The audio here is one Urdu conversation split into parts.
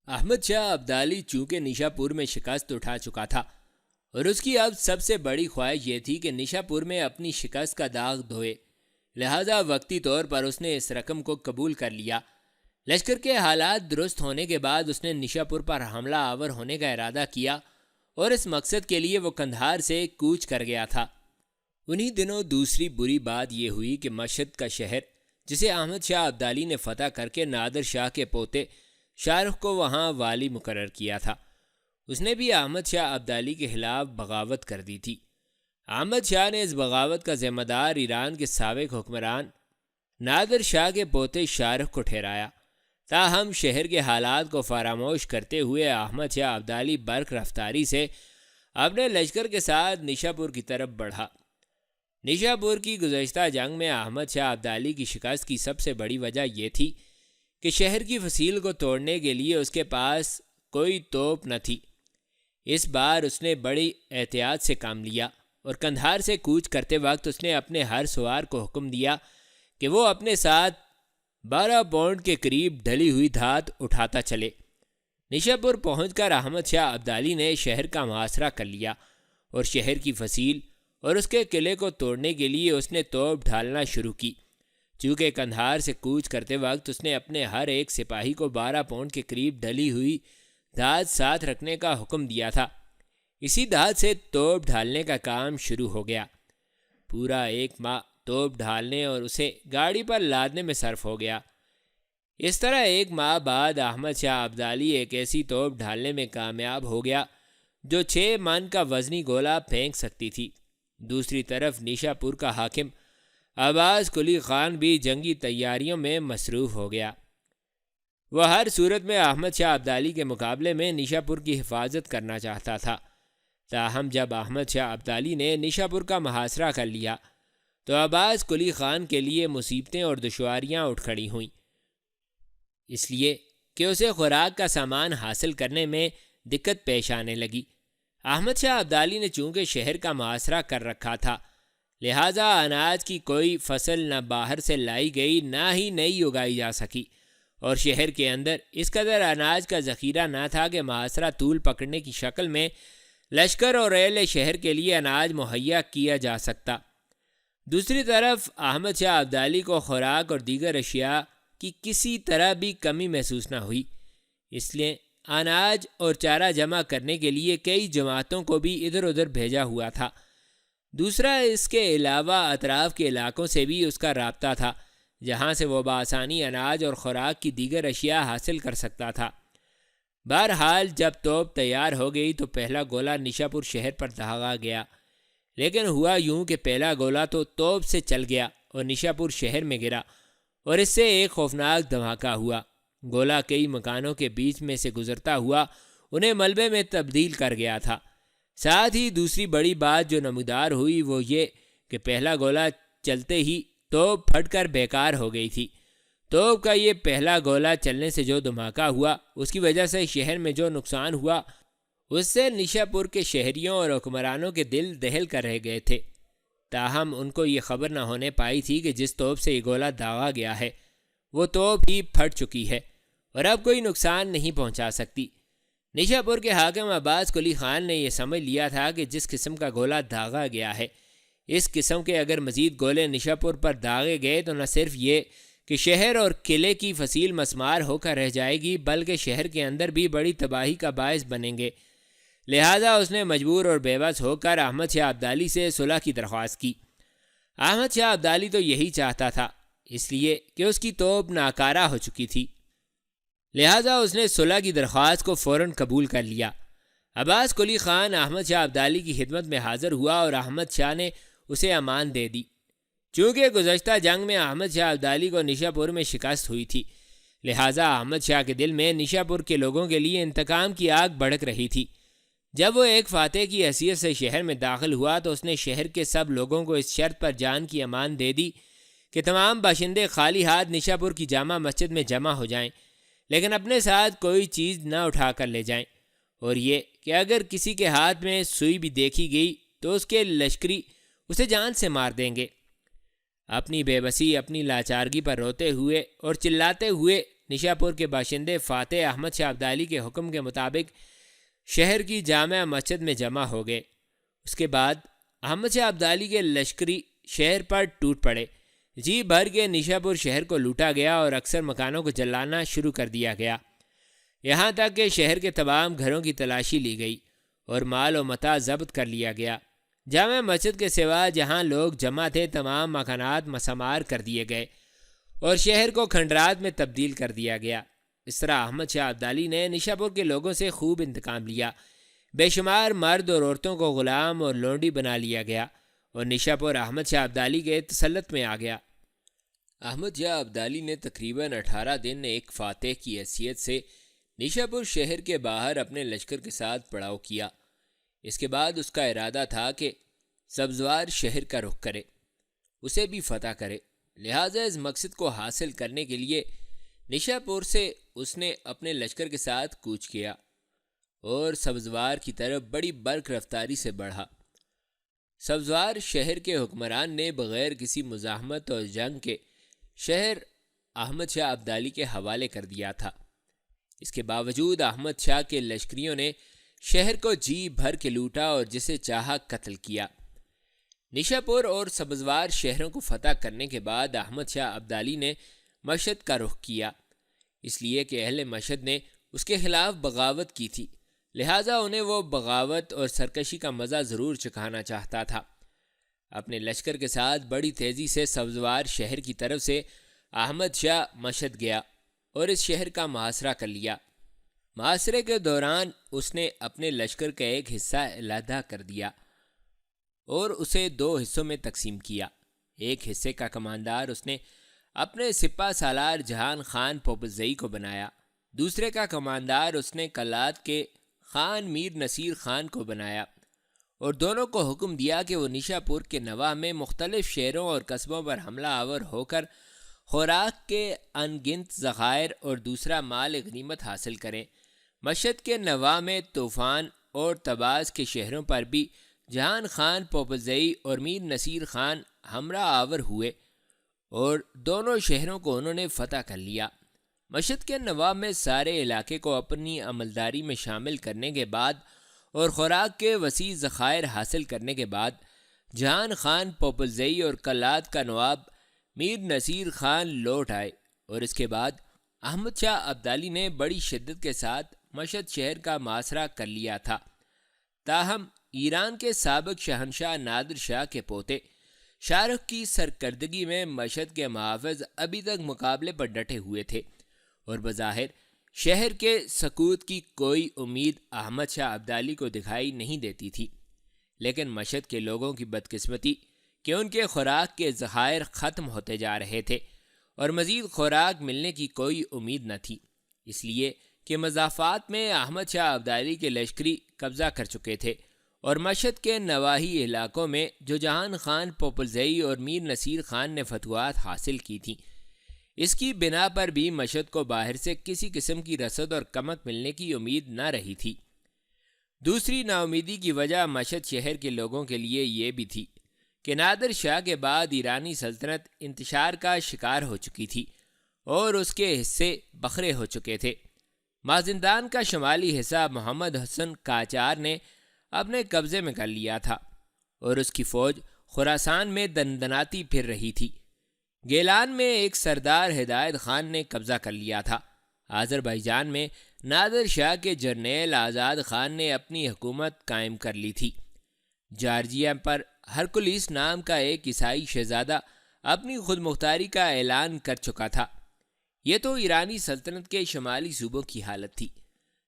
احمد شاہ ابدالی چونکہ نشاپور میں شکست اٹھا چکا تھا اور اس کی اب سب سے بڑی خواہش یہ تھی کہ نشاپور میں اپنی شکست کا داغ دھوئے، لہذا وقتی طور پر اس نے اس رقم کو قبول کر لیا۔ لشکر کے حالات درست ہونے کے بعد اس نے نشاپور پر حملہ آور ہونے کا ارادہ کیا اور اس مقصد کے لیے وہ قندھار سے کوچ کر گیا تھا۔ انہی دنوں دوسری بری بات یہ ہوئی کہ مشہد کا شہر، جسے احمد شاہ ابدالی نے فتح کر کے نادر شاہ کے پوتے شاہ رخ کو وہاں والی مقرر کیا تھا، اس نے بھی احمد شاہ ابدالی کے خلاف بغاوت کر دی تھی۔ احمد شاہ نے اس بغاوت کا ذمہ دار ایران کے سابق حکمران نادر شاہ کے پوتے شاہ رخ کو ٹھہرایا۔ تاہم شہر کے حالات کو فراموش کرتے ہوئے احمد شاہ ابدالی برق رفتاری سے اپنے لشکر کے ساتھ نشاپور کی طرف بڑھا۔ نشاپور کی گزشتہ جنگ میں احمد شاہ ابدالی کی شکست کی سب سے بڑی وجہ یہ تھی کہ شہر کی فصیل کو توڑنے کے لیے اس کے پاس کوئی توپ نہ تھی۔ اس بار اس نے بڑی احتیاط سے کام لیا اور قندھار سے کوچ کرتے وقت اس نے اپنے ہر سوار کو حکم دیا کہ وہ اپنے ساتھ 12 پاؤنڈ کے قریب ڈھلی ہوئی دھات اٹھاتا چلے۔ نشاپور پہنچ کر احمد شاہ ابدالی نے شہر کا محاصرہ کر لیا اور شہر کی فصیل اور اس کے قلعے کو توڑنے کے لیے اس نے توپ ڈھالنا شروع کی۔ چونکہ قندھار سے کوچ کرتے وقت اس نے اپنے ہر ایک سپاہی کو 12 پاؤنڈ کے قریب ڈلی ہوئی دھات ساتھ رکھنے کا حکم دیا تھا، اسی دھات سے توپ ڈھالنے کا کام شروع ہو گیا۔ پورا 1 ماہ توپ ڈھالنے اور اسے گاڑی پر لادنے میں صرف ہو گیا۔ اس طرح 1 ماہ بعد احمد شاہ ابدالی ایک ایسی توپ ڈھالنے میں کامیاب ہو گیا جو 6 من کا وزنی گولہ پھینک سکتی تھی۔ دوسری طرف نشاپور کا حاکم عباس قلی خان بھی جنگی تیاریوں میں مصروف ہو گیا۔ وہ ہر صورت میں احمد شاہ ابدالی کے مقابلے میں نشاپور کی حفاظت کرنا چاہتا تھا۔ تاہم جب احمد شاہ ابدالی نے نشاپور کا محاصرہ کر لیا تو عباس قلی خان کے لیے مصیبتیں اور دشواریاں اٹھ کھڑی ہوئیں، اس لیے کہ اسے خوراک کا سامان حاصل کرنے میں دقت پیش آنے لگی۔ احمد شاہ ابدالی نے چونکہ شہر کا محاصرہ کر رکھا تھا، لہٰذا اناج کی کوئی فصل نہ باہر سے لائی گئی نہ ہی نئی اگائی جا سکی، اور شہر کے اندر اس قدر اناج کا ذخیرہ نہ تھا کہ محاصرہ طول پکڑنے کی شکل میں لشکر اور اہل شہر کے لیے اناج مہیا کیا جا سکتا۔ دوسری طرف احمد شاہ ابدالی کو خوراک اور دیگر اشیاء کی کسی طرح بھی کمی محسوس نہ ہوئی، اس لیے اناج اور چارہ جمع کرنے کے لیے کئی جماعتوں کو بھی ادھر ادھر بھیجا ہوا تھا۔ دوسرا، اس کے علاوہ اطراف کے علاقوں سے بھی اس کا رابطہ تھا، جہاں سے وہ بآسانی اناج اور خوراک کی دیگر اشیاء حاصل کر سکتا تھا۔ بہرحال جب توپ تیار ہو گئی تو پہلا گولہ نشاپور شہر پر داغا گیا، لیکن ہوا یوں کہ پہلا گولہ تو توپ سے چل گیا اور نشاپور شہر میں گرا، اور اس سے ایک خوفناک دھماکہ ہوا۔ گولہ کئی مکانوں کے بیچ میں سے گزرتا ہوا انہیں ملبے میں تبدیل کر گیا تھا۔ ساتھ ہی دوسری بڑی بات جو نمودار ہوئی وہ یہ کہ پہلا گولہ چلتے ہی توپ پھٹ کر بیکار ہو گئی تھی۔ توپ کا یہ پہلا گولہ چلنے سے جو دھماکہ ہوا، اس کی وجہ سے شہر میں جو نقصان ہوا، اس سے نشاپور کے شہریوں اور حکمرانوں کے دل دہل کر رہ گئے تھے۔ تاہم ان کو یہ خبر نہ ہونے پائی تھی کہ جس توپ سے یہ گولہ داغا گیا ہے وہ توپ ہی پھٹ چکی ہے اور اب کوئی نقصان نہیں پہنچا سکتی۔ نشاپور کے حاکم عباس قلی خان نے یہ سمجھ لیا تھا کہ جس قسم کا گولہ داغا گیا ہے، اس قسم کے اگر مزید گولے نشاپور پر داغے گئے تو نہ صرف یہ کہ شہر اور قلعے کی فصیل مسمار ہو کر رہ جائے گی، بلکہ شہر کے اندر بھی بڑی تباہی کا باعث بنیں گے۔ لہٰذا اس نے مجبور اور بے بس ہو کر احمد شاہ ابدالی سے صلح کی درخواست کی۔ احمد شاہ ابدالی تو یہی چاہتا تھا، اس لیے کہ اس کی توپ ناکارہ ہو چکی تھی، لہٰذا اس نے صلح کی درخواست کو فوراً قبول کر لیا۔ عباس قلی خان احمد شاہ ابدالی کی خدمت میں حاضر ہوا اور احمد شاہ نے اسے امان دے دی۔ چونکہ گزشتہ جنگ میں احمد شاہ ابدالی کو نشاپور میں شکست ہوئی تھی، لہٰذا احمد شاہ کے دل میں نشاپور کے لوگوں کے لیے انتقام کی آگ بھڑک رہی تھی۔ جب وہ ایک فاتح کی حیثیت سے شہر میں داخل ہوا تو اس نے شہر کے سب لوگوں کو اس شرط پر جان کی امان دے دی کہ تمام باشندے خالی ہاتھ نشاپور کی جامع مسجد میں جمع ہو جائیں، لیکن اپنے ساتھ کوئی چیز نہ اٹھا کر لے جائیں، اور یہ کہ اگر کسی کے ہاتھ میں سوئی بھی دیکھی گئی تو اس کے لشکری اسے جان سے مار دیں گے۔ اپنی بے بسی، اپنی لاچارگی پر روتے ہوئے اور چلاتے ہوئے نشاپور کے باشندے فاتح احمد شاہ ابدالی کے حکم کے مطابق شہر کی جامع مسجد میں جمع ہو گئے۔ اس کے بعد احمد شاہ ابدالی کے لشکری شہر پر ٹوٹ پڑے۔ جی بھر کے نشاپور شہر کو لوٹا گیا اور اکثر مکانوں کو جلانا شروع کر دیا گیا، یہاں تک کہ شہر کے تمام گھروں کی تلاشی لی گئی اور مال و متاع ضبط کر لیا گیا۔ جامع مسجد کے سوا جہاں لوگ جمع تھے تمام مکانات مسمار کر دیے گئے اور شہر کو کھنڈرات میں تبدیل کر دیا گیا۔ اس طرح احمد شاہ ابدالی نے نشاپور کے لوگوں سے خوب انتقام لیا۔ بے شمار مرد اور عورتوں کو غلام اور لونڈی بنا لیا گیا اور نشاپور احمد شاہ ابدالی کے تسلط میں آ گیا۔ احمد شاہ ابدالی نے تقریباً 18 دن ایک فاتح کی حیثیت سے نشاپور شہر کے باہر اپنے لشکر کے ساتھ پڑاؤ کیا۔ اس کے بعد اس کا ارادہ تھا کہ سبزوار شہر کا رخ کرے، اسے بھی فتح کرے۔ لہٰذا اس مقصد کو حاصل کرنے کے لیے نشاپور سے اس نے اپنے لشکر کے ساتھ کوچ کیا اور سبزوار کی طرف بڑی برق رفتاری سے بڑھا۔ سبزوار شہر کے حکمران نے بغیر کسی مزاحمت اور جنگ کے شہر احمد شاہ ابدالی کے حوالے کر دیا تھا۔ اس کے باوجود احمد شاہ کے لشکریوں نے شہر کو جی بھر کے لوٹا اور جسے چاہا قتل کیا۔ نشاپور اور سبزوار شہروں کو فتح کرنے کے بعد احمد شاہ ابدالی نے مشہد کا رخ کیا، اس لیے کہ اہل مشہد نے اس کے خلاف بغاوت کی تھی، لہٰذا انہیں وہ بغاوت اور سرکشی کا مزہ ضرور چکھانا چاہتا تھا۔ اپنے لشکر کے ساتھ بڑی تیزی سے سبزوار شہر کی طرف سے احمد شاہ مشہد گیا اور اس شہر کا محاصرہ کر لیا۔ محاصرے کے دوران اس نے اپنے لشکر کا ایک حصہ علیحدہ کر دیا اور اسے 2 حصوں میں تقسیم کیا۔ ایک حصے کا کماندار اس نے اپنے سپہ سالار جہان خان پوپلزئی کو بنایا، دوسرے کا کماندار اس نے کلات کے خان میر نصیر خان کو بنایا اور دونوں کو حکم دیا کہ وہ نشاپور کے نواح میں مختلف شہروں اور قصبوں پر حملہ آور ہو کر خوراک کے ان گنت ذخائر اور دوسرا مال غنیمت حاصل کریں۔ مشہد کے نواح میں طوفان اور تباز کے شہروں پر بھی جہان خان پوپلزئی اور میر نصیر خان ہمراہ آور ہوئے اور دونوں شہروں کو انہوں نے فتح کر لیا۔ مشہد کے نواح میں سارے علاقے کو اپنی عملداری میں شامل کرنے کے بعد اور خوراک کے وسیع ذخائر حاصل کرنے کے بعد جہان خان پوپلزئی اور کلات کا نواب میر نصیر خان لوٹ آئے اور اس کے بعد احمد شاہ ابدالی نے بڑی شدت کے ساتھ مشہد شہر کا محاصرہ کر لیا تھا۔ تاہم ایران کے سابق شہنشاہ نادر شاہ کے پوتے شاہ رخ کی سرکردگی میں مشہد کے محافظ ابھی تک مقابلے پر ڈٹے ہوئے تھے اور بظاہر شہر کے سقوط کی کوئی امید احمد شاہ ابدالی کو دکھائی نہیں دیتی تھی، لیکن مشہد کے لوگوں کی بدقسمتی کہ ان کے خوراک کے ذخائر ختم ہوتے جا رہے تھے اور مزید خوراک ملنے کی کوئی امید نہ تھی، اس لیے کہ مضافات میں احمد شاہ ابدالی کے لشکری قبضہ کر چکے تھے اور مشہد کے نواحی علاقوں میں جو جہان خان پوپلزئی اور میر نصیر خان نے فتوحات حاصل کی تھیں، اس کی بنا پر بھی مشہد کو باہر سے کسی قسم کی رسد اور کمک ملنے کی امید نہ رہی تھی۔ دوسری ناامیدی کی وجہ مشہد شہر کے لوگوں کے لیے یہ بھی تھی کہ نادر شاہ کے بعد ایرانی سلطنت انتشار کا شکار ہو چکی تھی اور اس کے حصے بکھرے ہو چکے تھے۔ مازندران کا شمالی حصہ محمد حسن قاجار نے اپنے قبضے میں کر لیا تھا اور اس کی فوج خراسان میں دندناتی پھر رہی تھی۔ گیلان میں ایک سردار ہدایت خان نے قبضہ کر لیا تھا۔ آذربائیجان میں نادر شاہ کے جرنیل آزاد خان نے اپنی حکومت قائم کر لی تھی۔ جارجیا پر ہرکلیس نام کا ایک عیسائی شہزادہ اپنی خود مختاری کا اعلان کر چکا تھا۔ یہ تو ایرانی سلطنت کے شمالی صوبوں کی حالت تھی۔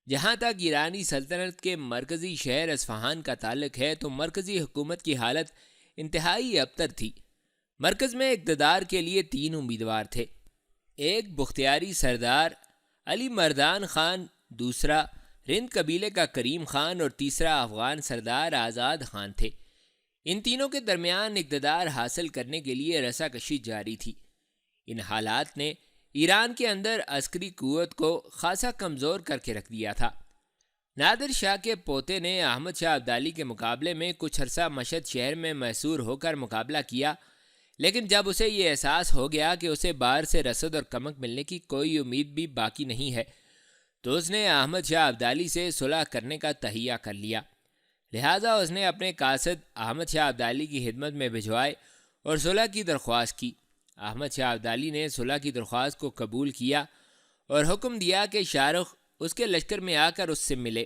جہاں تک ایرانی سلطنت کے مرکزی شہر اصفہان کا تعلق ہے تو مرکزی حکومت کی حالت انتہائی ابتر تھی۔ مرکز میں اقتدار کے لیے 3 امیدوار تھے، ایک بختیاری سردار علی مردان خان، دوسرا رند قبیلے کا کریم خان اور تیسرا افغان سردار آزاد خان تھے۔ ان تینوں کے درمیان اقتدار حاصل کرنے کے لیے رساکشی جاری تھی۔ ان حالات نے ایران کے اندر عسکری قوت کو خاصا کمزور کر کے رکھ دیا تھا۔ نادر شاہ کے پوتے نے احمد شاہ ابدالی کے مقابلے میں کچھ عرصہ مشہد شہر میں محصور ہو کر مقابلہ کیا، لیکن جب اسے یہ احساس ہو گیا کہ اسے باہر سے رسد اور کمک ملنے کی کوئی امید بھی باقی نہیں ہے تو اس نے احمد شاہ ابدالی سے صلح کرنے کا تہیہ کر لیا۔ لہٰذا اس نے اپنے قاصد احمد شاہ ابدالی کی خدمت میں بھجوائے اور صلح کی درخواست کی۔ احمد شاہ ابدالی نے صلح کی درخواست کو قبول کیا اور حکم دیا کہ شاہ رخ اس کے لشکر میں آ کر اس سے ملے۔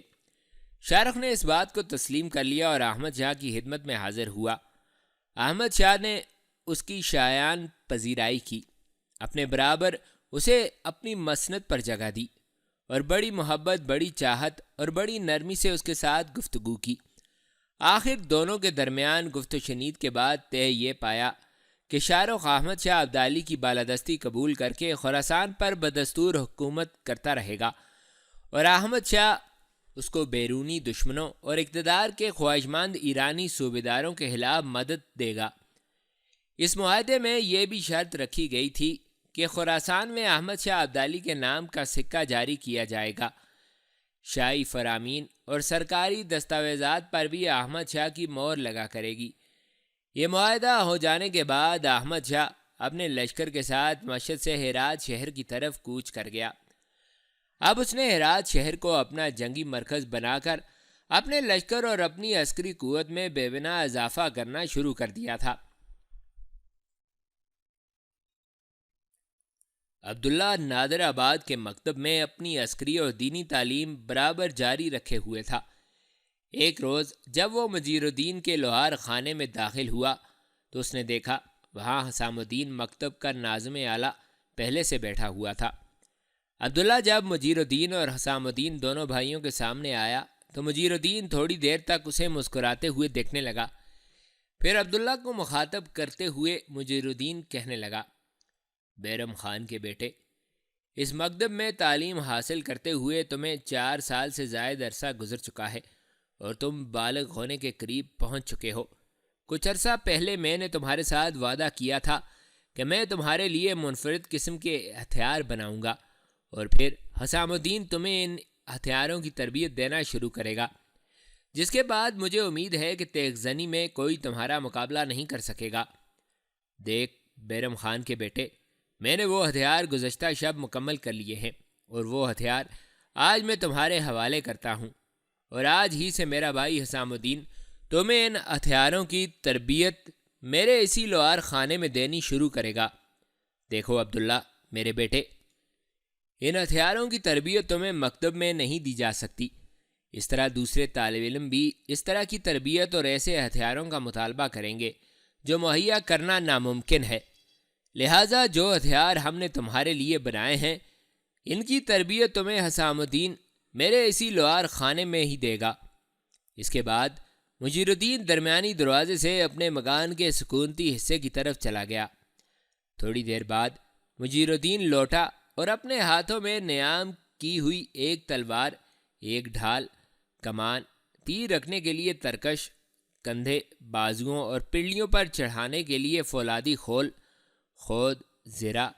شاہ رخ نے اس بات کو تسلیم کر لیا اور احمد شاہ کی خدمت میں حاضر ہوا۔ احمد شاہ نے اس کی شایان پذیرائی کی، اپنے برابر اسے اپنی مسند پر جگہ دی اور بڑی محبت، بڑی چاہت اور بڑی نرمی سے اس کے ساتھ گفتگو کی۔ آخر دونوں کے درمیان گفت و شنید کے بعد طے یہ پایا کہ شاہ رخ احمد شاہ ابدالی کی بالادستی قبول کر کے خراسان پر بدستور حکومت کرتا رہے گا اور احمد شاہ اس کو بیرونی دشمنوں اور اقتدار کے خواہشمند ایرانی صوبیداروں کے خلاف مدد دے گا۔ اس معاہدے میں یہ بھی شرط رکھی گئی تھی کہ خراسان میں احمد شاہ ابدالی کے نام کا سکہ جاری کیا جائے گا۔ شاہی فرامین اور سرکاری دستاویزات پر بھی احمد شاہ کی مہر لگا کرے گی۔ یہ معاہدہ ہو جانے کے بعد احمد شاہ اپنے لشکر کے ساتھ مشہد سے ہرات شہر کی طرف کوچ کر گیا۔ اب اس نے ہرات شہر کو اپنا جنگی مرکز بنا کر اپنے لشکر اور اپنی عسکری قوت میں بے بنا اضافہ کرنا شروع کر دیا تھا۔ عبداللہ نادر آباد کے مکتب میں اپنی عسکری اور دینی تعلیم برابر جاری رکھے ہوئے تھا۔ ایک روز جب وہ مجیر الدین کے لوہار خانے میں داخل ہوا تو اس نے دیکھا وہاں حسام الدین مکتب کا ناظم اعلیٰ پہلے سے بیٹھا ہوا تھا۔ عبداللہ جب مجیر الدین اور حسام الدین دونوں بھائیوں کے سامنے آیا تو مجیر الدین تھوڑی دیر تک اسے مسکراتے ہوئے دیکھنے لگا۔ پھر عبداللہ کو مخاطب کرتے ہوئے مجیر الدین کہنے لگا، بیرم خان کے بیٹے، اس مکتب میں تعلیم حاصل کرتے ہوئے تمہیں 4 سال سے زائد عرصہ گزر چکا ہے اور تم بالغ ہونے کے قریب پہنچ چکے ہو۔ کچھ عرصہ پہلے میں نے تمہارے ساتھ وعدہ کیا تھا کہ میں تمہارے لیے منفرد قسم کے ہتھیار بناؤں گا اور پھر حسام الدین تمہیں ان ہتھیاروں کی تربیت دینا شروع کرے گا، جس کے بعد مجھے امید ہے کہ تیغ زنی میں کوئی تمہارا مقابلہ نہیں کر سکے گا۔ دیکھ بیرم خان کے بیٹے، میں نے وہ ہتھیار گزشتہ شب مکمل کر لیے ہیں اور وہ ہتھیار آج میں تمہارے حوالے کرتا ہوں اور آج ہی سے میرا بھائی حسام الدین تمہیں ان ہتھیاروں کی تربیت میرے اسی لوہار خانے میں دینی شروع کرے گا۔ دیکھو عبداللہ میرے بیٹے، ان ہتھیاروں کی تربیت تمہیں مکتب میں نہیں دی جا سکتی، اس طرح دوسرے طالب علم بھی اس طرح کی تربیت اور ایسے ہتھیاروں کا مطالبہ کریں گے جو مہیا کرنا ناممکن ہے۔ لہٰذا جو ہتھیار ہم نے تمہارے لیے بنائے ہیں ان کی تربیت تمہیں حسام الدین میرے اسی لوہار خانے میں ہی دے گا۔ اس کے بعد مجیر الدین درمیانی دروازے سے اپنے مکان کے سکونتی حصے کی طرف چلا گیا۔ تھوڑی دیر بعد مجیر الدین لوٹا اور اپنے ہاتھوں میں نیام کی ہوئی ایک تلوار، ایک ڈھال، کمان، تیر رکھنے کے لیے ترکش، کندھے، بازوؤں اور پنڈلیوں پر چڑھانے کے لیے فولادی خول، خود، زرہ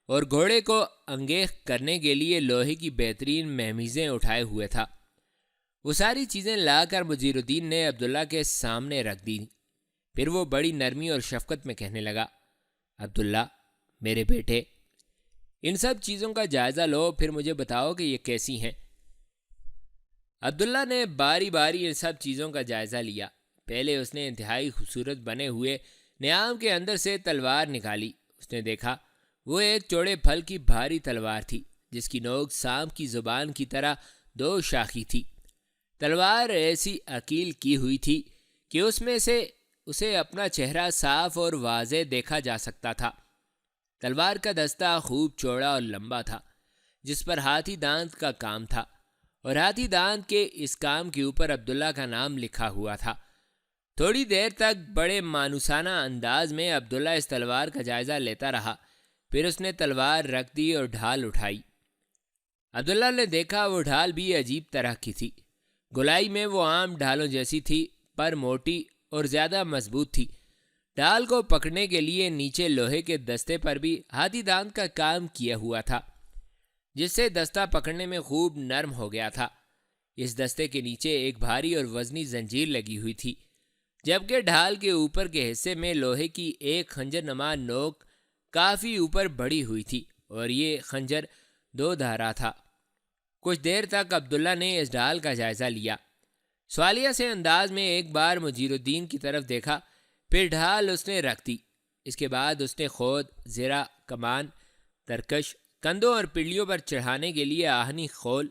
اور گھوڑے کو انگیخ کرنے کے لیے لوہے کی بہترین مہمیزیں اٹھائے ہوئے تھا۔ وہ ساری چیزیں لا کر مجیر الدین نے عبداللہ کے سامنے رکھ دی۔ پھر وہ بڑی نرمی اور شفقت میں کہنے لگا، عبداللہ میرے بیٹے، ان سب چیزوں کا جائزہ لو، پھر مجھے بتاؤ کہ یہ کیسی ہیں۔ عبداللہ نے باری باری ان سب چیزوں کا جائزہ لیا۔ پہلے اس نے انتہائی خوبصورت بنے ہوئے نیام کے اندر سے تلوار نکالی۔ اس نے دیکھا وہ ایک چوڑے پھل کی بھاری تلوار تھی جس کی نوک سانپ کی زبان کی طرح 2 شاخی تھی۔ تلوار ایسی عقیل کی ہوئی تھی کہ اس میں سے اسے اپنا چہرہ صاف اور واضح دیکھا جا سکتا تھا۔ تلوار کا دستہ خوب چوڑا اور لمبا تھا جس پر ہاتھی دانت کا کام تھا اور ہاتھی دانت کے اس کام کے اوپر عبداللہ کا نام لکھا ہوا تھا۔ تھوڑی دیر تک بڑے مانوسانہ انداز میں عبداللہ اس تلوار کا جائزہ لیتا رہا۔ پھر اس نے تلوار رکھ دی اور ڈھال اٹھائی۔ عبداللہ نے دیکھا وہ ڈھال بھی عجیب طرح کی تھی۔ گولائی میں وہ عام ڈھالوں جیسی تھی پر موٹی اور زیادہ مضبوط تھی۔ ڈھال کو پکڑنے کے لیے نیچے لوہے کے دستے پر بھی ہاتھی دانت کا کام کیا ہوا تھا جس سے دستہ پکڑنے میں خوب نرم ہو گیا تھا۔ اس دستے کے نیچے ایک بھاری اور وزنی زنجیر لگی ہوئی تھی۔ جبکہ ڈھال کے اوپر کے حصے میں لوہے کی ایک خنجر نما نوک کافی اوپر بڑھی ہوئی تھی اور یہ خنجر 2 دھارا تھا۔ کچھ دیر تک عبداللہ نے اس ڈھال کا جائزہ لیا، سوالیہ سے انداز میں ایک بار مجیر الدین کی طرف دیکھا، پھر ڈھال اس نے رکھ دی۔ اس کے بعد اس نے خود، زرہ، کمان، ترکش، کندھوں اور پنڈلیوں پر چڑھانے کے لیے آہنی خول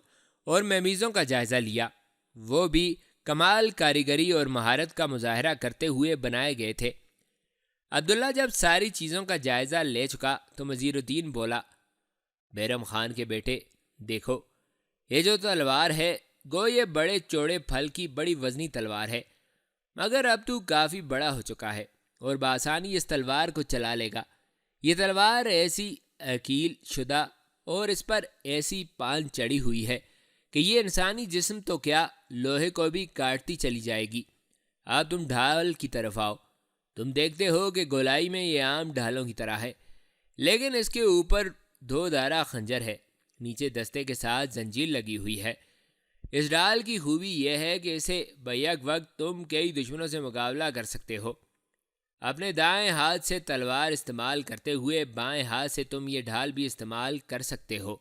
اور میمیزوں کا جائزہ لیا، وہ بھی کمال کاریگری اور مہارت کا مظاہرہ کرتے ہوئے بنائے گئے تھے۔ عبداللہ جب ساری چیزوں کا جائزہ لے چکا تو مجیر الدین بولا، بیرم خان کے بیٹے، دیکھو یہ جو تلوار ہے، گو یہ بڑے چوڑے پھل کی بڑی وزنی تلوار ہے، مگر اب تو کافی بڑا ہو چکا ہے اور بآسانی اس تلوار کو چلا لے گا۔ یہ تلوار ایسی اکیل شدہ اور اس پر ایسی پان چڑھی ہوئی ہے کہ یہ انسانی جسم تو کیا، لوہے کو بھی کاٹتی چلی جائے گی۔ اب تم ڈھال کی طرف آؤ۔ تم دیکھتے ہو کہ گولائی میں یہ عام ڈھالوں کی طرح ہے، لیکن اس کے اوپر 2 دھارا خنجر ہے، نیچے دستے کے ساتھ زنجیر لگی ہوئی ہے۔ اس ڈھال کی خوبی یہ ہے کہ اسے بیک وقت تم کئی دشمنوں سے مقابلہ کر سکتے ہو۔ اپنے دائیں ہاتھ سے تلوار استعمال کرتے ہوئے بائیں ہاتھ سے تم یہ ڈھال بھی استعمال کر سکتے ہو۔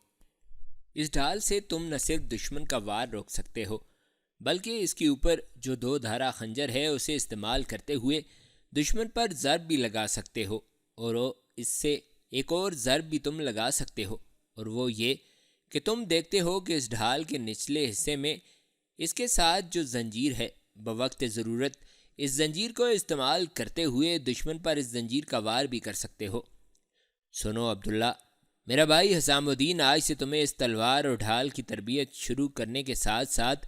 اس ڈھال سے تم نہ صرف دشمن کا وار روک سکتے ہو، بلکہ اس کے اوپر جو 2 دھارا خنجر ہے اسے استعمال کرتے ہوئے دشمن پر ضرب بھی لگا سکتے ہو، اور اس سے ایک اور ضرب بھی تم لگا سکتے ہو، اور وہ یہ کہ تم دیکھتے ہو کہ اس ڈھال کے نچلے حصے میں اس کے ساتھ جو زنجیر ہے، بوقت ضرورت اس زنجیر کو استعمال کرتے ہوئے دشمن پر اس زنجیر کا وار بھی کر سکتے ہو۔ سنو عبداللہ، میرا بھائی حسام الدین آج سے تمہیں اس تلوار اور ڈھال کی تربیت شروع کرنے کے ساتھ ساتھ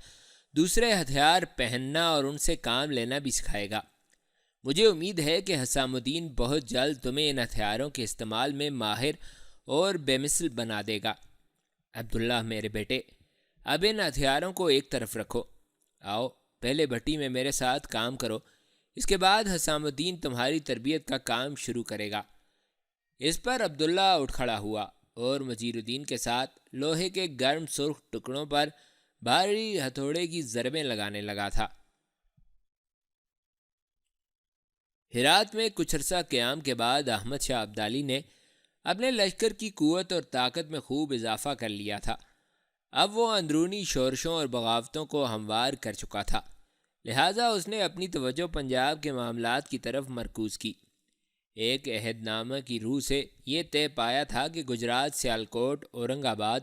دوسرے ہتھیار پہننا اور ان سے کام لینا بھی سکھائے گا۔ مجھے امید ہے کہ حسام الدین بہت جلد تمہیں ان ہتھیاروں کے استعمال میں ماہر اور بے مثل بنا دے گا۔ عبداللہ میرے بیٹے، اب ان ہتھیاروں کو ایک طرف رکھو، آؤ پہلے بھٹی میں میرے ساتھ کام کرو، اس کے بعد حسام الدین تمہاری تربیت کا کام شروع کرے گا۔ اس پر عبداللہ اٹھ کھڑا ہوا اور مجیر الدین کے ساتھ لوہے کے گرم سرخ ٹکڑوں پر بھاری ہتھوڑے کی ضربیں لگانے لگا تھا۔ ہرات میں کچھ عرصہ قیام کے بعد احمد شاہ ابدالی نے اپنے لشکر کی قوت اور طاقت میں خوب اضافہ کر لیا تھا۔ اب وہ اندرونی شورشوں اور بغاوتوں کو ہموار کر چکا تھا، لہٰذا اس نے اپنی توجہ پنجاب کے معاملات کی طرف مرکوز کی۔ ایک عہد نامہ کی روح سے یہ طے پایا تھا کہ گجرات، سیالکوٹ، اورنگ آباد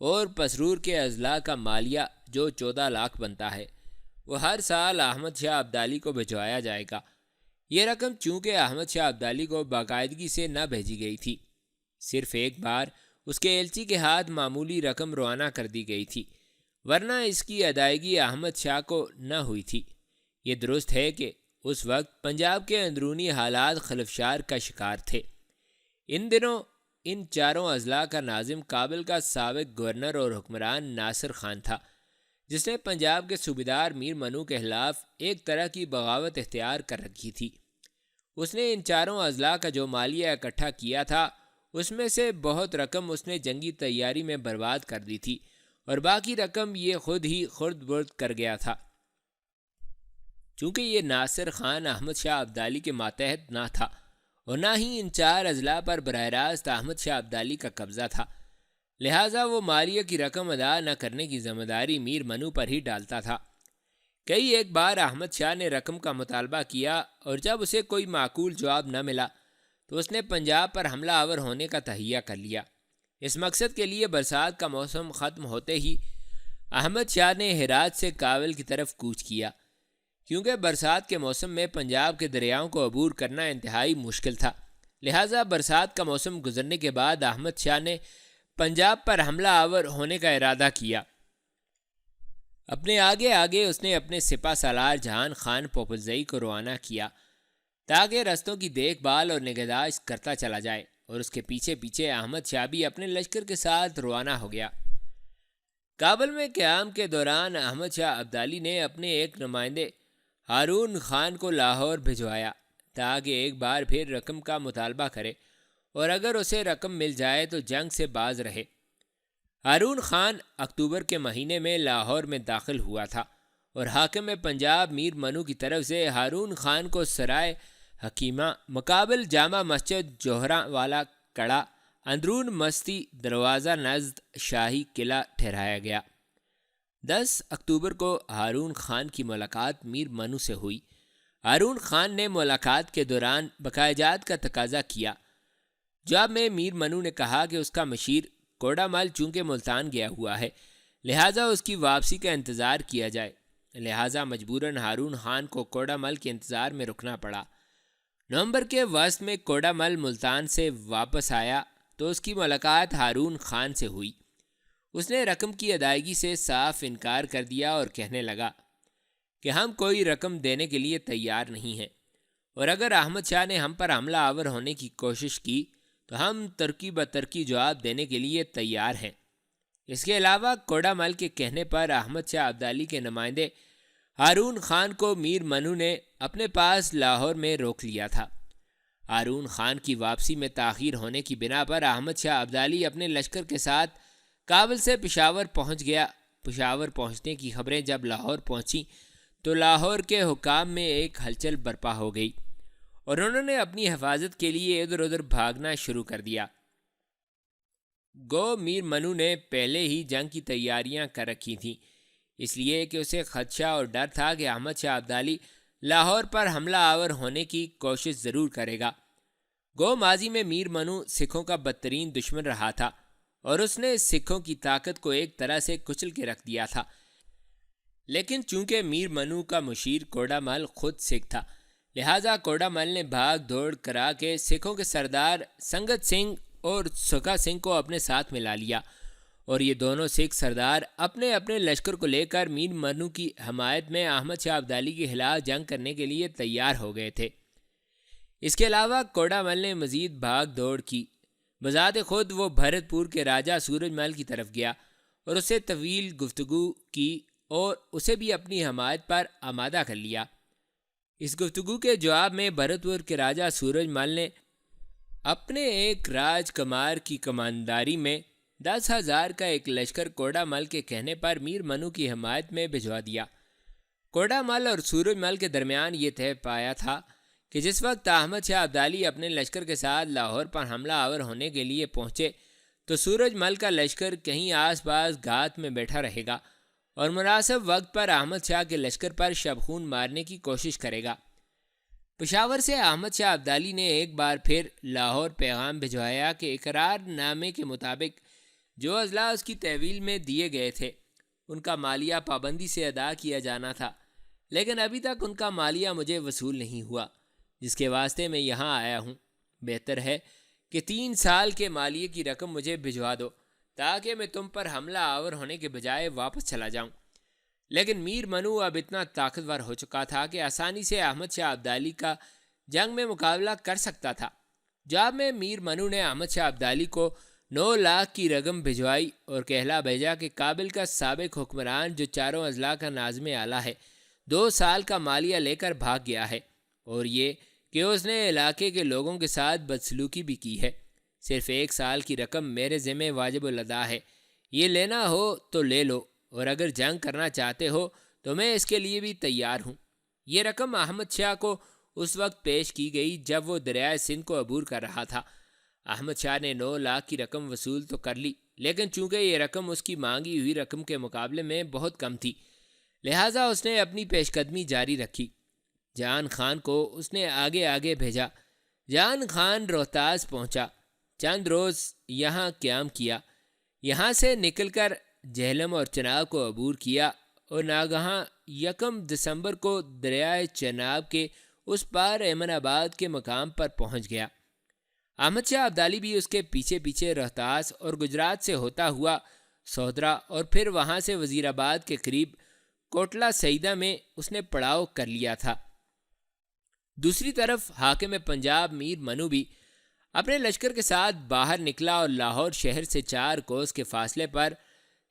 اور پسرور کے اضلاع کا مالیہ جو 14 لاکھ بنتا ہے، وہ ہر سال احمد شاہ ابدالی کو بھجوایا جائے گا۔ یہ رقم چونکہ احمد شاہ ابدالی کو باقاعدگی سے نہ بھیجی گئی تھی، صرف ایک بار اس کے ایلچی کے ہاتھ معمولی رقم روانہ کر دی گئی تھی، ورنہ اس کی ادائیگی احمد شاہ کو نہ ہوئی تھی۔ یہ درست ہے کہ اس وقت پنجاب کے اندرونی حالات خلفشار کا شکار تھے۔ ان دنوں ان چاروں اضلاع کا ناظم کابل کا سابق گورنر اور حکمران ناصر خان تھا، جس نے پنجاب کے صوبیدار میر منو کے خلاف ایک طرح کی بغاوت اختیار کر رکھی تھی۔ اس نے ان چاروں اضلاع کا جو مالیہ اکٹھا کیا تھا، اس میں سے بہت رقم اس نے جنگی تیاری میں برباد کر دی تھی، اور باقی رقم یہ خود ہی خرد برد کر گیا تھا۔ چونکہ یہ ناصر خان احمد شاہ ابدالی کے ماتحت نہ تھا اور نہ ہی ان 4 اضلاع پر براہ راست احمد شاہ ابدالی کا قبضہ تھا، لہٰذا وہ مالیہ کی رقم ادا نہ کرنے کی ذمہ داری میر منو پر ہی ڈالتا تھا۔ ایک بار احمد شاہ نے رقم کا مطالبہ کیا اور جب اسے کوئی معقول جواب نہ ملا تو اس نے پنجاب پر حملہ آور ہونے کا تہیہ کر لیا۔ اس مقصد کے لیے برسات کا موسم ختم ہوتے ہی احمد شاہ نے ہرات سے کابل کی طرف کوچ کیا، کیونکہ برسات کے موسم میں پنجاب کے دریاؤں کو عبور کرنا انتہائی مشکل تھا، لہٰذا برسات کا موسم گزرنے کے بعد احمد شاہ نے پنجاب پر حملہ آور ہونے کا ارادہ کیا۔ اپنے آگے آگے اس نے اپنے سپہ سالار جہان خان پوپلزئی کو روانہ کیا تاکہ رستوں کی دیکھ بھال اور نگہداشت کرتا چلا جائے، اور اس کے پیچھے پیچھے احمد شاہ بھی اپنے لشکر کے ساتھ روانہ ہو گیا۔ کابل میں قیام کے دوران احمد شاہ ابدالی نے اپنے ایک نمائندے ہارون خان کو لاہور بھجوایا تاکہ ایک بار پھر رقم کا مطالبہ کرے، اور اگر اسے رقم مل جائے تو جنگ سے باز رہے۔ ہارون خان اکتوبر کے مہینے میں لاہور میں داخل ہوا تھا اور حاکم پنجاب میر منو کی طرف سے ہارون خان کو سرائے حکیمہ مقابل جامع مسجد جوہراں والا کڑا اندرون مستی دروازہ نزد شاہی قلعہ ٹھہرایا گیا۔ 10 اکتوبر کو ہارون خان کی ملاقات میر منو سے ہوئی۔ ہارون خان نے ملاقات کے دوران بقایہ جات کا تقاضا کیا۔ جواب میں میر منو نے کہا کہ اس کا مشیر کوڑا مل چونکہ ملتان گیا ہوا ہے، لہٰذا اس کی واپسی کا انتظار کیا جائے، لہٰذا مجبوراً ہارون خان کو کوڑا مل کے انتظار میں رکنا پڑا۔ نومبر کے وسط میں کوڑا مل ملتان سے واپس آیا تو اس کی ملاقات ہارون خان سے ہوئی۔ اس نے رقم کی ادائیگی سے صاف انکار کر دیا اور کہنے لگا کہ ہم کوئی رقم دینے کے لیے تیار نہیں ہیں، اور اگر احمد شاہ نے ہم پر حملہ آور ہونے کی کوشش کی تو ہم ترکی بترکی جواب دینے کے لیے تیار ہیں۔ اس کے علاوہ کوڑا مل کے کہنے پر احمد شاہ ابدالی کے نمائندے ہارون خان کو میر منو نے اپنے پاس لاہور میں روک لیا تھا۔ ہارون خان کی واپسی میں تاخیر ہونے کی بنا پر احمد شاہ ابدالی اپنے لشکر کے ساتھ کابل سے پشاور پہنچ گیا۔ پشاور پہنچنے کی خبریں جب لاہور پہنچیں تو لاہور کے حکام میں ایک ہلچل برپا ہو گئی اور انہوں نے اپنی حفاظت کے لیے ادھر ادھر بھاگنا شروع کر دیا۔ گو میر منو نے پہلے ہی جنگ کی تیاریاں کر رکھی تھیں، اس لیے کہ اسے خدشہ اور ڈر تھا کہ احمد شاہ ابدالی لاہور پر حملہ آور ہونے کی کوشش ضرور کرے گا۔ گو ماضی میں میر منو سکھوں کا بدترین دشمن رہا تھا اور اس نے سکھوں کی طاقت کو ایک طرح سے کچل کے رکھ دیا تھا، لیکن چونکہ میر منو کا مشیر کوڑا مل خود سکھ تھا، لہٰذا کوڑا مل نے بھاگ دوڑ کرا کے سکھوں کے سردار سنگت سنگھ اور سکھا سنگھ کو اپنے ساتھ ملا لیا، اور یہ دونوں سکھ سردار اپنے اپنے لشکر کو لے کر میر منو کی حمایت میں احمد شاہ ابدالی کے خلاف جنگ کرنے کے لیے تیار ہو گئے تھے۔ اس کے علاوہ کوڑا مل نے مزید بھاگ دوڑ کی۔ بذات خود وہ بھرت پور کے راجہ سورج مل کی طرف گیا اور اس سے طویل گفتگو کی اور اسے بھی اپنی حمایت پر آمادہ کر لیا۔ اس گفتگو کے جواب میں بھرت پور کے راجہ سورج مل نے اپنے ایک راج کمار کی کمانداری میں 10,000 کا ایک لشکر کوڑا مل کے کہنے پر میر منو کی حمایت میں بھجوا دیا۔ کوڑا مل اور سورج مل کے درمیان یہ طے پایا تھا کہ جس وقت احمد شاہ ابدالی اپنے لشکر کے ساتھ لاہور پر حملہ آور ہونے کے لیے پہنچے تو سورج مل کا لشکر کہیں آس پاس گھات میں بیٹھا رہے گا اور مناسب وقت پر احمد شاہ کے لشکر پر شبخون مارنے کی کوشش کرے گا۔ پشاور سے احمد شاہ ابدالی نے ایک بار پھر لاہور پیغام بھجوایا کہ اقرار نامے کے مطابق جو اضلاع اس کی تحویل میں دیے گئے تھے ان کا مالیہ پابندی سے ادا کیا جانا تھا، لیکن ابھی تک ان کا مالیہ مجھے وصول نہیں ہوا، جس کے واسطے میں یہاں آیا ہوں۔ بہتر ہے کہ 3 سال کے مالیے کی رقم مجھے بھجوا دو تاکہ میں تم پر حملہ آور ہونے کے بجائے واپس چلا جاؤں۔ لیکن میر منو اب اتنا طاقتور ہو چکا تھا کہ آسانی سے احمد شاہ ابدالی کا جنگ میں مقابلہ کر سکتا تھا۔ جواب میں میر منو نے احمد شاہ ابدالی کو 9 لاکھ کی رقم بھجوائی اور کہلا بھیجا کہ کابل کا سابق حکمران جو چاروں اضلاع کا ناظم اعلیٰ ہے 2 سال کا مالیہ لے کر بھاگ گیا ہے، اور یہ کہ اس نے علاقے کے لوگوں کے ساتھ بدسلوکی بھی کی ہے۔ صرف 1 سال کی رقم میرے ذمہ واجب الادا ہے، یہ لینا ہو تو لے لو، اور اگر جنگ کرنا چاہتے ہو تو میں اس کے لیے بھی تیار ہوں۔ یہ رقم احمد شاہ کو اس وقت پیش کی گئی جب وہ دریائے سندھ کو عبور کر رہا تھا۔ احمد شاہ نے 9 لاکھ کی رقم وصول تو کر لی، لیکن چونکہ یہ رقم اس کی مانگی ہوئی رقم کے مقابلے میں بہت کم تھی، لہٰذا اس نے اپنی پیش قدمی جاری رکھی۔ جان خان کو اس نے آگے آگے بھیجا۔ جان خان روہتاس پہنچا، چند روز یہاں قیام کیا، یہاں سے نکل کر جہلم اور چناب کو عبور کیا اور ناگہاں 1 دسمبر کو دریائے چناب کے اس پار ایمن آباد کے مقام پر پہنچ گیا۔ احمد شاہ ابدالی بھی اس کے پیچھے پیچھے روہتاس اور گجرات سے ہوتا ہوا سودرا اور پھر وہاں سے وزیر آباد کے قریب کوٹلہ سعیدہ میں اس نے پڑاؤ کر لیا تھا۔ دوسری طرف حاکم پنجاب میر منو بھی اپنے لشکر کے ساتھ باہر نکلا اور لاہور شہر سے 4 کوس کے فاصلے پر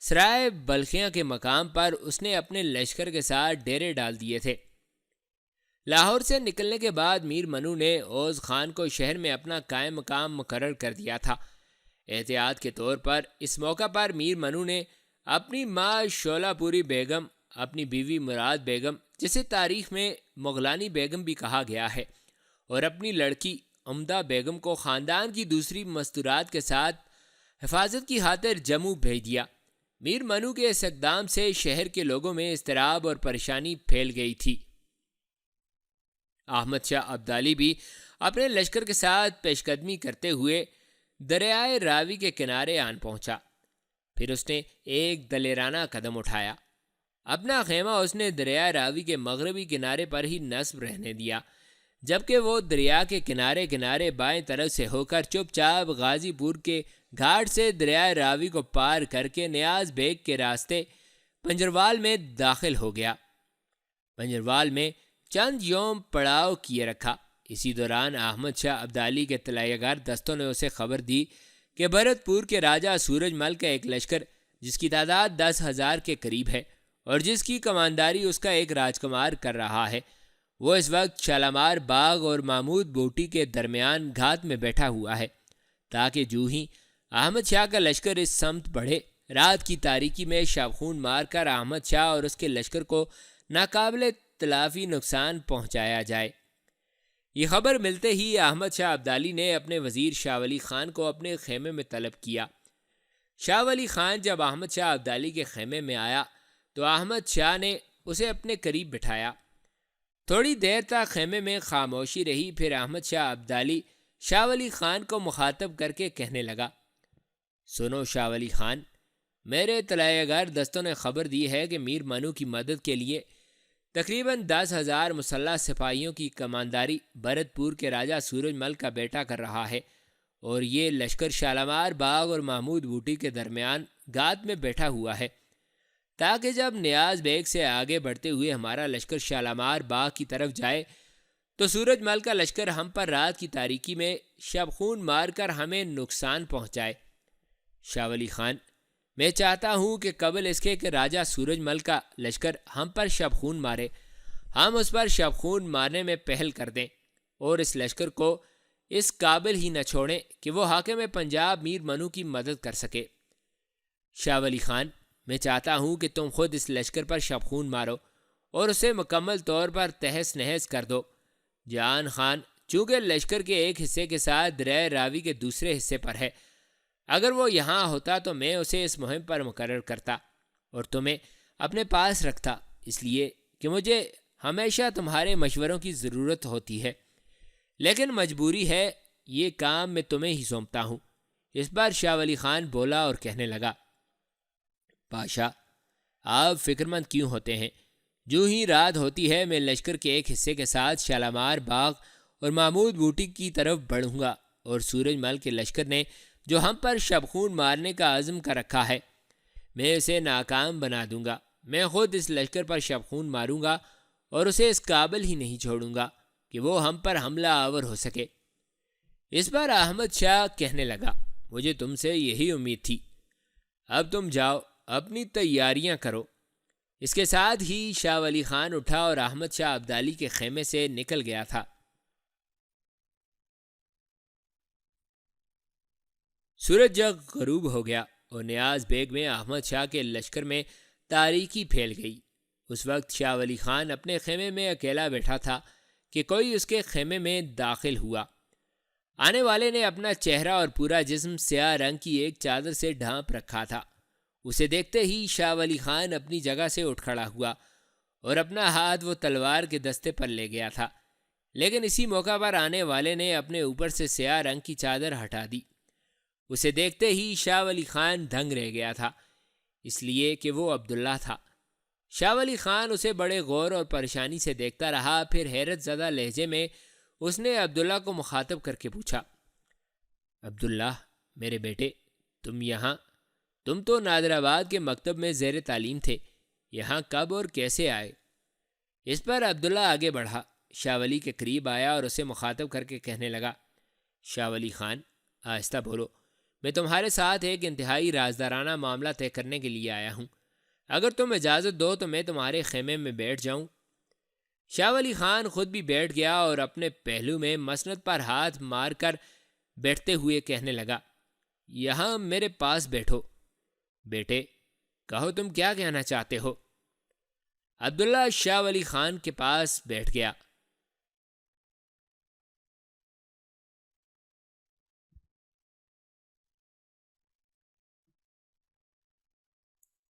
سرائے بلخیاں کے مقام پر اس نے اپنے لشکر کے ساتھ ڈیرے ڈال دیے تھے۔ لاہور سے نکلنے کے بعد میر منو نے اوز خان کو شہر میں اپنا قائم مقام مقرر کر دیا تھا۔ احتیاط کے طور پر اس موقع پر میر منو نے اپنی ماں شولہ پوری بیگم اپنی بیوی مراد بیگم، جسے تاریخ میں مغلانی بیگم بھی کہا گیا ہے، اور اپنی لڑکی عمدہ بیگم کو خاندان کی دوسری مستورات کے ساتھ حفاظت کی خاطر جموں بھیج دیا۔ میر منو کے اس اقدام سے شہر کے لوگوں میں اضطراب اور پریشانی پھیل گئی تھی۔ احمد شاہ ابدالی بھی اپنے لشکر کے ساتھ پیش قدمی کرتے ہوئے دریائے راوی کے کنارے آن پہنچا۔ پھر اس نے ایک دلیرانہ قدم اٹھایا۔ اپنا خیمہ اس نے دریائے راوی کے مغربی کنارے پر ہی نصب رہنے دیا، جبکہ وہ دریا کے کنارے کنارے بائیں طرف سے ہو کر چپ چاپ غازی پور کے گھاٹ سے دریائے راوی کو پار کر کے نیاز بیگ کے راستے پنجروال میں داخل ہو گیا۔ پنجروال میں چند یوم پڑاؤ کیے رکھا۔ اسی دوران احمد شاہ ابدالی کے طلائیہ گار دستوں نے اسے خبر دی کہ بھرت پور کے راجہ سورج مل کا ایک لشکر، جس کی تعداد 10,000 کے قریب ہے اور جس کی کمانداری اس کا ایک راجکمار کر رہا ہے، وہ اس وقت شالامار باغ اور محمود بوٹی کے درمیان گھات میں بیٹھا ہوا ہے، تاکہ جو ہی احمد شاہ کا لشکر اس سمت بڑھے، رات کی تاریکی میں شب خون مار کر احمد شاہ اور اس کے لشکر کو ناقابل تلافی نقصان پہنچایا جائے۔ یہ خبر ملتے ہی احمد شاہ ابدالی نے اپنے وزیر شاہ ولی خان کو اپنے خیمے میں طلب کیا۔ شاہ ولی خان جب احمد شاہ ابدالی کے خیمے میں آیا تو احمد شاہ نے اسے اپنے قریب بٹھایا۔ تھوڑی دیر تک خیمے میں خاموشی رہی، پھر احمد شاہ ابدالی شاہ ولی خان کو مخاطب کر کے کہنے لگا، سنو شاہ ولی خان، میرے طلائیہ گار دستوں نے خبر دی ہے کہ میر منو کی مدد کے لیے تقریباً 10,000 مسلح سپاہیوں کی کمانداری بھرت پور کے راجہ سورج مل کا بیٹا کر رہا ہے، اور یہ لشکر شالامار باغ اور محمود بوٹی کے درمیان گھات میں بیٹھا ہوا ہے، تاکہ جب نیاز بیگ سے آگے بڑھتے ہوئے ہمارا لشکر شالامار باغ کی طرف جائے تو سورج مل کا لشکر ہم پر رات کی تاریکی میں شب خون مار کر ہمیں نقصان پہنچائے۔ شاہ ولی خان، میں چاہتا ہوں کہ قبل اس کے کہ راجہ سورج مل کا لشکر ہم پر شب خون مارے، ہم اس پر شب خون مارنے میں پہل کر دیں اور اس لشکر کو اس قابل ہی نہ چھوڑیں کہ وہ حاکم پنجاب میر منو کی مدد کر سکے۔ شاہ ولی خان، میں چاہتا ہوں کہ تم خود اس لشکر پر شب خون مارو اور اسے مکمل طور پر تہس نہس کر دو۔ جان خان چونکہ لشکر کے ایک حصے کے ساتھ دریائے راوی کے دوسرے حصے پر ہے، اگر وہ یہاں ہوتا تو میں اسے اس مہم پر مقرر کرتا اور تمہیں اپنے پاس رکھتا، اس لیے کہ مجھے ہمیشہ تمہارے مشوروں کی ضرورت ہوتی ہے، لیکن مجبوری ہے، یہ کام میں تمہیں ہی سونپتا ہوں۔ اس پر شاہ ولی خان بولا اور کہنے لگا، پاشا، آپ فکر مند کیوں ہوتے ہیں؟ جو ہی رات ہوتی ہے میں لشکر کے ایک حصے کے ساتھ شالامار باغ اور محمود بوٹی کی طرف بڑھوں گا، اور سورج مل کے لشکر نے جو ہم پر شب خون مارنے کا عزم کر رکھا ہے، میں اسے ناکام بنا دوں گا۔ میں خود اس لشکر پر شب خون ماروں گا اور اسے اس قابل ہی نہیں چھوڑوں گا کہ وہ ہم پر حملہ آور ہو سکے۔ اس پر احمد شاہ کہنے لگا، مجھے تم سے یہی امید تھی، اب تم جاؤ اپنی تیاریاں کرو۔ اس کے ساتھ ہی شاہ ولی خان اٹھا اور احمد شاہ ابدالی کے خیمے سے نکل گیا تھا۔ سورج جب غروب ہو گیا اور نیاز بیگ میں احمد شاہ کے لشکر میں تاریکی پھیل گئی۔ اس وقت شاہ ولی خان اپنے خیمے میں اکیلا بیٹھا تھا کہ کوئی اس کے خیمے میں داخل ہوا۔ آنے والے نے اپنا چہرہ اور پورا جسم سیاہ رنگ کی ایک چادر سے ڈھانپ رکھا تھا۔ اسے دیکھتے ہی شاہ ولی خان اپنی جگہ سے اٹھ کھڑا ہوا اور اپنا ہاتھ وہ تلوار کے دستے پر لے گیا تھا، لیکن اسی موقع پر آنے والے نے اپنے اوپر سے سیاہ رنگ کی چادر ہٹا دی۔ اسے دیکھتے ہی شاہ ولی خان دنگ رہ گیا تھا، اس لیے کہ وہ عبداللہ تھا۔ شاہ ولی خان اسے بڑے غور اور پریشانی سے دیکھتا رہا، پھر حیرت زدہ لہجے میں اس نے عبداللہ کو مخاطب کر کے پوچھا، عبداللہ میرے بیٹے، تم یہاں؟ تم تو نادر آباد کے مکتب میں زیر تعلیم تھے، یہاں کب اور کیسے آئے؟ اس پر عبداللہ آگے بڑھا، شاہ ولی کے قریب آیا اور اسے مخاطب کر کے کہنے لگا، شاہ ولی خان آہستہ بولو، میں تمہارے ساتھ ایک انتہائی رازدارانہ معاملہ طے کرنے کے لیے آیا ہوں، اگر تم اجازت دو تو میں تمہارے خیمے میں بیٹھ جاؤں؟ شاہ ولی خان خود بھی بیٹھ گیا اور اپنے پہلو میں مسند پر ہاتھ مار کر بیٹھتے ہوئے کہنے لگا، یہاں میرے پاس بیٹھو۔ بیٹے، کہو تم کیا کہنا چاہتے ہو؟ عبداللہ شاہ ولی خان کے پاس بیٹھ گیا۔